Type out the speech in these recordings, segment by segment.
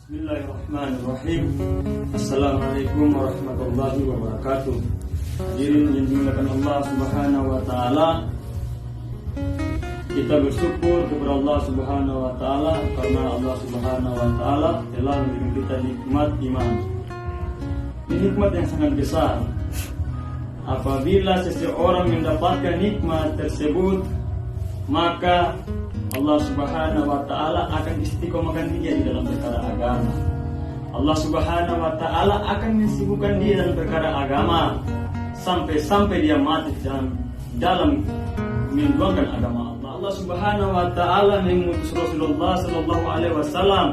Bismillahirrahmanirrahim. Assalamualaikum warahmatullahi wabarakatuh. Hadirin yang dimuliakan Allah Subhanahu wa taala. Kita bersyukur kepada Allah Subhanahu wa taala karena Allah Subhanahu wa taala telah memberikan kita nikmat iman. Ini nikmat yang sangat besar. Apabila seseorang mendapatkan nikmat tersebut, maka Allah Subhanahu wa taala akan istiqomahkan dia di dalam perkara agama. Allah Subhanahu wa taala akan mensibukkan dia dalam perkara agama sampai dia mati dalam memperjuangkan agama Allah. Allah Subhanahu wa taala mengutus Rasulullah sallallahu alaihi wasallam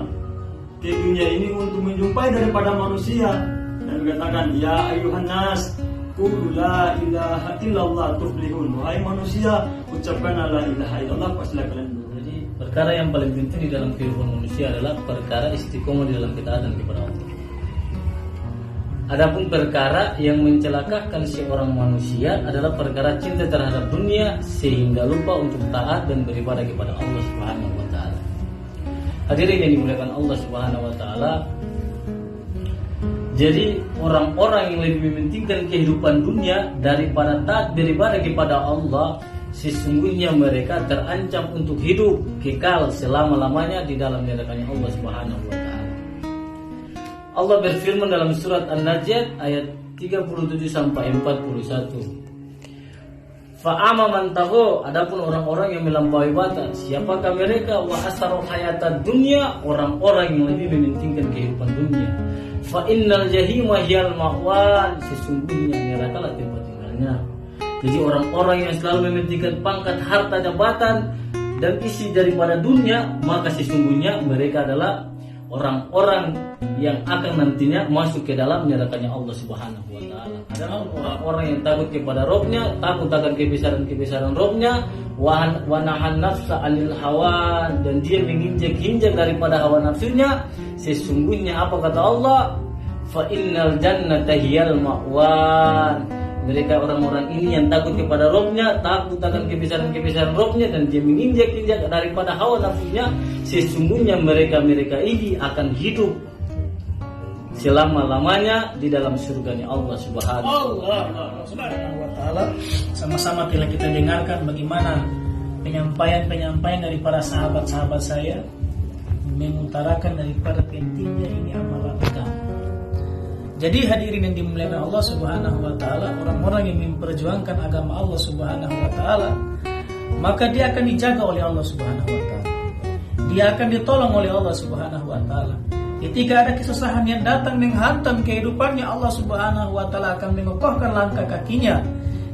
ke dunia ini untuk menjumpai daripada manusia dan mengatakan, ya ayuhan nas, qul la ilaha illallah tuflihun. Wahai manusia, ucapkanlah la ilaha illallah, pastilah kalian. Perkara yang paling penting di dalam kehidupan manusia adalah perkara istiqomah di dalam ketaatan kepada Allah. Adapun perkara yang mencelakakan seorang manusia adalah perkara cinta terhadap dunia sehingga lupa untuk taat dan beribadah kepada Allah Subhanahu wa taala. Hadirin yang dimuliakan Allah Subhanahu wa taala, jadi orang-orang yang lebih mementingkan kehidupan dunia daripada taat beribadah kepada Allah, sesungguhnya mereka terancam untuk hidup kekal selama-lamanya di dalam nerakanya Allah Subhanahu wa taala. Allah berfirman dalam surat An-Najm ayat 37 sampai 41. Fa'ama man tagha, adapun orang-orang yang melampaui batas, siapakah mereka? Wa asaru hayatad dunya, orang-orang yang lebih mementingkan kehidupan dunia. Fa innal jahima hiyal ma'wan, sesungguhnya neraka lah tempat tinggalnya. Jadi orang-orang yang selalu mementingkan pangkat, harta, jabatan dan isi daripada dunia, maka sesungguhnya mereka adalah orang-orang yang akan nantinya masuk ke dalam nerakanya Allah Subhanahu wa taala. Adalah orang-orang yang takut kepada Rabb-nya, takut akan kebesaran-kebesaran Rabb-nya, wa nahan nafsa 'anil hawa, dan dia menginjak-injak daripada hawa nafsunya. Sesungguhnya apa kata Allah? Fa innal jannata hiyal ma'wan. Mereka orang-orang ini yang takut kepada Rabb-nya, takut akan kebesaran-kebesaran Rabb-nya, dan dia menginjak-injak daripada hawa nafsunya. Sesungguhnya mereka ini akan hidup selama-lamanya di dalam surganya Allah Subhanahu wa taala. Sama-sama telah kita dengarkan bagaimana penyampaian dari para sahabat-sahabat saya mengutarakan daripada pentingnya ini amalan agama. Jadi hadirin yang dimuliakan Allah Subhanahu wa taala, orang-orang yang memperjuangkan agama Allah Subhanahu wa taala, maka dia akan dijaga oleh Allah Subhanahu wa taala. Dia akan ditolong oleh Allah Subhanahu wa taala. Ketika ada kesusahan yang datang menghantam kehidupannya, Allah Subhanahu wa taala akan mengokohkan langkah kakinya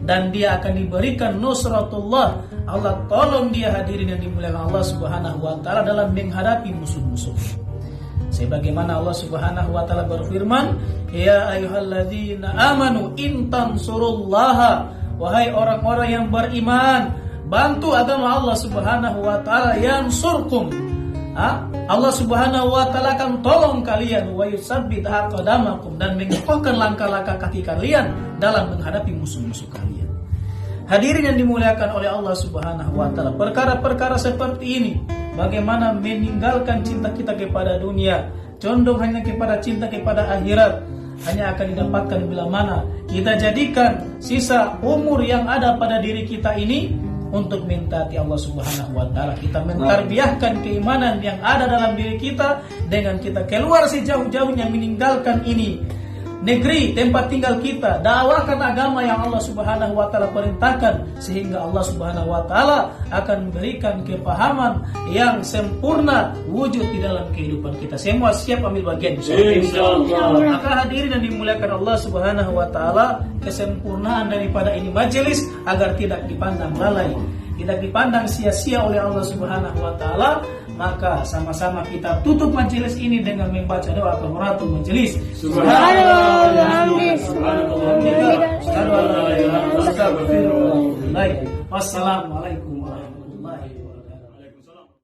dan dia akan diberikan nusratullah. Allah tolong dia, hadirin yang dimuliakan Allah Subhanahu wa taala, dalam menghadapi musuh-musuh. Sebagaimana Allah Subhanahu wa taala berfirman, ya ayyuhalladzina amanu in tansurullaha, wahai orang-orang yang beriman, bantu agama Allah Subhanahu wa taala, yansurkum. Allah Subhanahu wa taala akan tolong kalian, wa yusabbit aqdamakum, dan mengokohkan langkah-langkah kaki kalian dalam menghadapi musuh-musuh kalian. Hadirin yang dimuliakan oleh Allah Subhanahu wa taala, perkara-perkara seperti ini, bagaimana meninggalkan cinta kita kepada dunia, condong hanya kepada cinta kepada akhirat, hanya akan didapatkan bila mana kita jadikan sisa umur yang ada pada diri kita ini untuk mentaati Allah Subhanahu wa taala. Kita mentarbiahkan keimanan yang ada dalam diri kita dengan kita keluar sejauh-jauhnya meninggalkan ini negeri tempat tinggal kita, dakwakan agama yang Allah Subhanahu wa taala perintahkan, sehingga Allah Subhanahu wa taala akan memberikan kepahaman yang sempurna wujud di dalam kehidupan kita. Semua siap ambil bagian insyaallah. Maka hadirin yang dimuliakan Allah Subhanahu wa taala, kesempurnaan daripada ini majelis agar tidak dipandang lalai, tidak dipandang sia-sia oleh Allah Subhanahu wa taala, maka sama-sama kita tutup majelis ini dengan membaca doa kafaratul majelis. Subhanallah walhamdulillah. Wassalamualaikum